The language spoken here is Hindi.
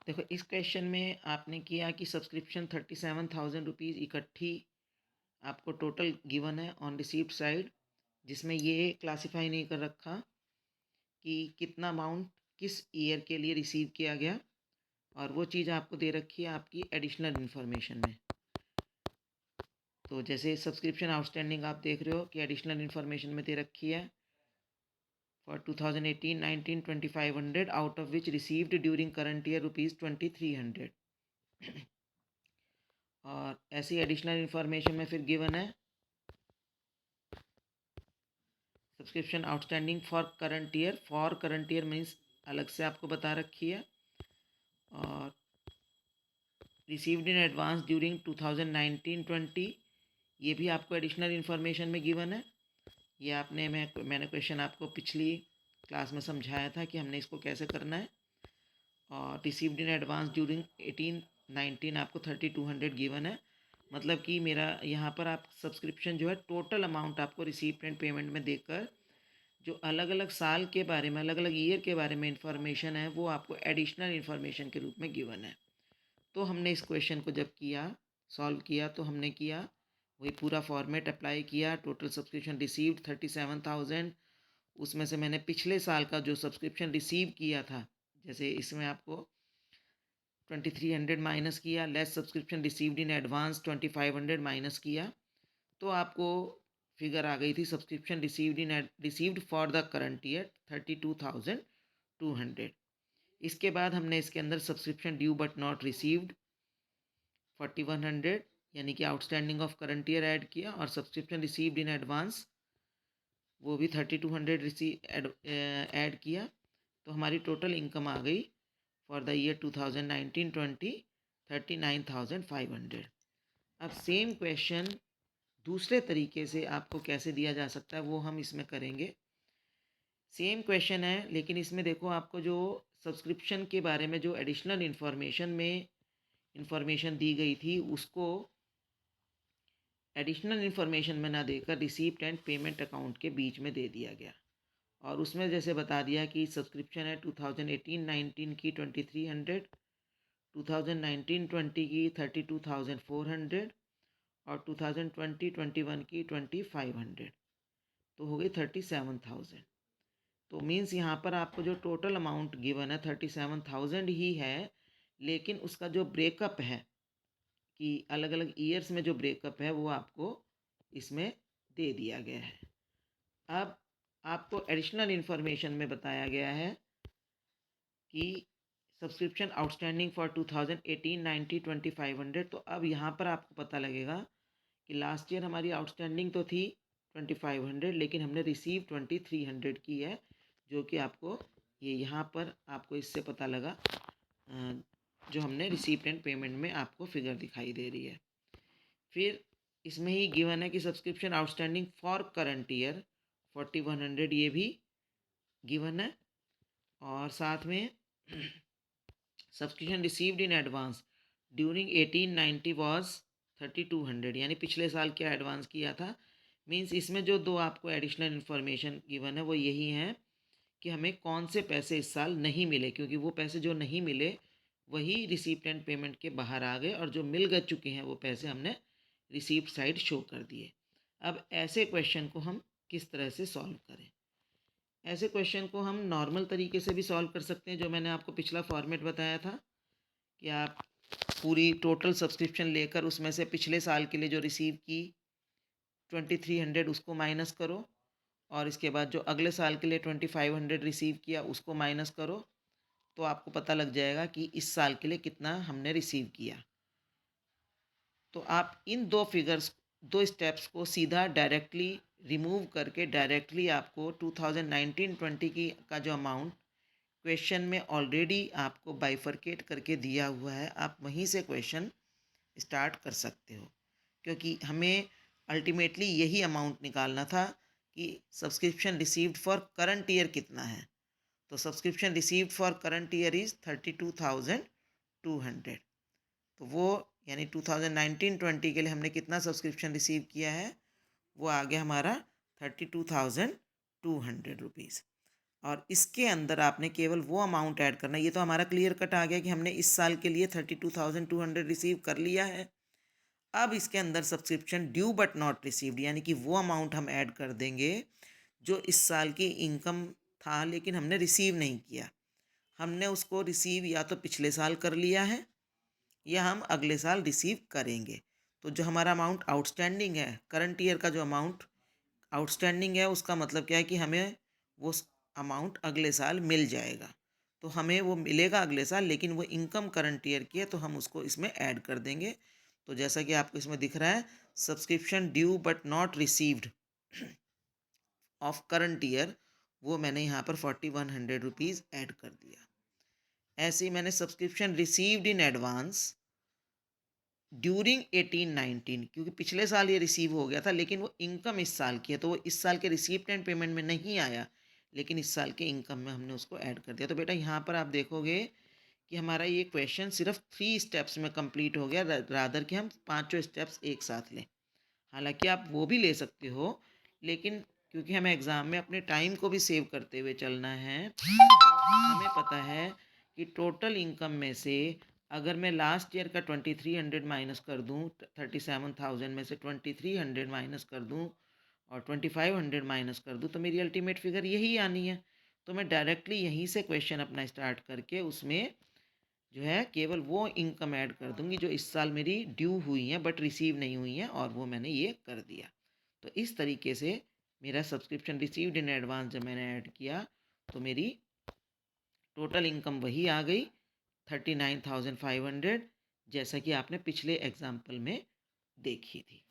देखो इस क्वेश्चन में आपने किया कि सब्सक्रिप्शन 37,000 रुपीज़ इकट्ठी आपको टोटल गिवन है ऑन रिसीप्ट साइड, जिसमें ये क्लासिफाई नहीं कर रखा कि कितना अमाउंट किस ईयर के लिए रिसीव किया गया, और वो चीज़ आपको दे रखी है आपकी एडिशनल इन्फॉर्मेशन में। तो जैसे सब्सक्रिप्शन आउटस्टैंडिंग आप देख रहे हो कि एडिशनल इन्फॉर्मेशन में दे रखी है for 2018-19 2500 out of which received during current year rupees 2300। और ऐसी एडिशनल इन्फॉर्मेशन में फिर गिवन है subscription outstanding for current year means अलग से आपको बता रखी है, और रिसीव्ड इन एडवांस ड्यूरिंग 2019-20 ये भी आपको एडिशनल इन्फॉर्मेशन में गिवन है। ये मैंने क्वेश्चन आपको पिछली क्लास में समझाया था कि हमने इसको कैसे करना है। और रिसीव्ड इन एडवांस ड्यूरिंग 18-19 आपको 3200 गिवन है। मतलब कि मेरा यहाँ पर आप सब्सक्रिप्शन जो है टोटल अमाउंट आपको रिसीप्ट एंड पेमेंट में देकर जो अलग अलग साल के बारे में अलग अलग ईयर के बारे में इंफॉर्मेशन है वो आपको एडिशनल इन्फॉर्मेशन के रूप में गिवन है। तो हमने इस क्वेश्चन को जब सॉल्व किया तो हमने किया वही पूरा फॉर्मेट अप्लाई किया। टोटल सब्सक्रिप्शन रिसीव्ड 37,000, उसमें से मैंने पिछले साल का जो सब्सक्रिप्शन रिसीव किया था, जैसे इसमें आपको 2300 माइनस किया, less subscription received in advance 2500 minus किया, तो आपको फिगर आ गई थी subscription received for the current year 32,200। इसके बाद हमने इसके अंदर subscription due but not received 4100 यानी कि outstanding of current year add किया, और सब्सक्रिप्शन रिसीव्ड इन एडवांस वो भी 3200 ऐड किया। तो हमारी टोटल इनकम आ गई फॉर द ईयर 2019-20 39,500। अब सेम क्वेश्चन दूसरे तरीके से आपको कैसे दिया जा सकता है वो हम इसमें करेंगे। सेम क्वेश्चन है, लेकिन इसमें देखो आपको जो सब्सक्रिप्शन के बारे में जो एडिशनल इन्फॉर्मेशन दी गई थी उसको एडिशनल इन्फॉर्मेशन में ना देकर रिसीप्ट एंड पेमेंट अकाउंट के बीच में दे दिया गया, और उसमें जैसे बता दिया कि सब्सक्रिप्शन है 2018-19 की 2300, 2019-20 की 32,400, और 2020-21 की 2500, तो हो गई 37,000। तो मीन्स यहाँ पर आपको जो टोटल अमाउंट गिवन है 37,000 ही है, लेकिन उसका जो ब्रेकअप है कि अलग अलग ईयर्स में जो ब्रेकअप है वो आपको इसमें दे दिया गया है। अब आपको एडिशनल इन्फॉर्मेशन में बताया गया है कि सब्सक्रिप्शन आउटस्टैंडिंग फॉर 2018-19 2500। तो अब यहाँ पर आपको पता लगेगा कि लास्ट ईयर हमारी आउटस्टैंडिंग तो थी 2500, लेकिन हमने रिसीव 2300 की है, जो कि आपको ये यहाँ पर आपको इससे पता लगा, जो हमने रिसीप्ट एंड पेमेंट में आपको फिगर दिखाई दे रही है। फिर इसमें ही गिवन है कि subscription outstanding for current year 4100 ये भी गिवन है, और साथ में subscription received in advance during 1890 was 3200 यानी पिछले साल क्या एडवांस किया था। मीन्स इसमें जो दो आपको एडिशनल इन्फॉर्मेशन गिवन है वो यही है कि हमें कौन से पैसे इस साल नहीं मिले, क्योंकि वो पैसे जो नहीं मिले वही रिसीप्ट एंड पेमेंट के बाहर आ गए, और जो मिल गए चुके हैं वो पैसे हमने रिसीप्ट साइड शो कर दिए। अब ऐसे क्वेश्चन को हम किस तरह से सॉल्व करें? ऐसे क्वेश्चन को हम नॉर्मल तरीके से भी सॉल्व कर सकते हैं, जो मैंने आपको पिछला फॉर्मेट बताया था कि आप पूरी टोटल सब्सक्रिप्शन लेकर उसमें से पिछले साल के लिए जो रिसीव की 2300 उसको माइनस करो, और इसके बाद जो अगले साल के लिए 2500 रिसीव किया उसको माइनस करो, तो आपको पता लग जाएगा कि इस साल के लिए कितना हमने रिसीव किया। तो आप इन दो स्टेप्स को सीधा डायरेक्टली रिमूव करके डायरेक्टली आपको 2019-20 की का जो अमाउंट क्वेश्चन में ऑलरेडी आपको बाइफरकेट करके दिया हुआ है, आप वहीं से क्वेश्चन स्टार्ट कर सकते हो, क्योंकि हमें अल्टीमेटली यही अमाउंट निकालना था कि subscription received for current year कितना है। तो subscription received for current year is 32,200। तो वो यानी 2019-20 के लिए हमने कितना सब्सक्रिप्शन रिसीव किया है, वो आ गया हमारा 32,200 रुपीज़। और इसके अंदर आपने केवल वो अमाउंट ऐड करना है। ये तो हमारा क्लियर कट आ गया कि हमने इस साल के लिए 32,200 रिसीव कर लिया है। अब इसके अंदर subscription due but not received यानी कि वो अमाउंट हम ऐड कर देंगे जो इस साल की इनकम था लेकिन हमने रिसीव नहीं किया। हमने उसको रिसीव या तो पिछले साल कर लिया है या हम अगले साल रिसीव करेंगे। तो जो हमारा अमाउंट आउटस्टैंडिंग है, करंट ईयर का जो अमाउंट आउटस्टैंडिंग है, उसका मतलब क्या है कि हमें वो अमाउंट अगले साल मिल जाएगा। तो हमें वो मिलेगा अगले साल, लेकिन वो इनकम करंट ईयर की है तो हम उसको इसमें ऐड कर देंगे। तो जैसा कि आपको इसमें दिख रहा है, subscription due but not received of current year, वो मैंने यहाँ पर 4100 रुपीज़ ऐड कर दिया। ऐसे ही मैंने subscription received in advance during 18-19, क्योंकि पिछले साल ये रिसीव हो गया था लेकिन वो इनकम इस साल की है तो वो इस साल के रिसीप्ट एंड पेमेंट में नहीं आया, लेकिन इस साल के इनकम में हमने उसको ऐड कर दिया। तो बेटा यहाँ पर आप देखोगे कि हमारा ये क्वेश्चन सिर्फ 3 स्टेप्स में कंप्लीट हो गया, रादर कि हम पाँचों स्टेप्स एक साथ लें। हालांकि आप वो भी ले सकते हो, लेकिन क्योंकि हमें एग्ज़ाम में अपने टाइम को भी सेव करते हुए चलना है, हमें पता है कि टोटल इनकम में से अगर मैं लास्ट ईयर का 2300 माइनस कर दूं, 37,000 में से 2300 माइनस कर दूं और 2500 माइनस कर दूं, तो मेरी अल्टीमेट फिगर यही आनी है। तो मैं डायरेक्टली यहीं से क्वेश्चन अपना स्टार्ट करके उसमें जो है केवल वो इनकम ऐड कर दूंगी जो इस साल मेरी ड्यू हुई हैं बट रिसीव नहीं हुई हैं, और वो मैंने ये कर दिया। तो इस तरीके से मेरा सब्सक्रिप्शन रिसीव्ड इन एडवांस जब मैंने ऐड किया तो मेरी टोटल इनकम वही आ गई 39,500, जैसा कि आपने पिछले एग्जाम्पल में देखी थी।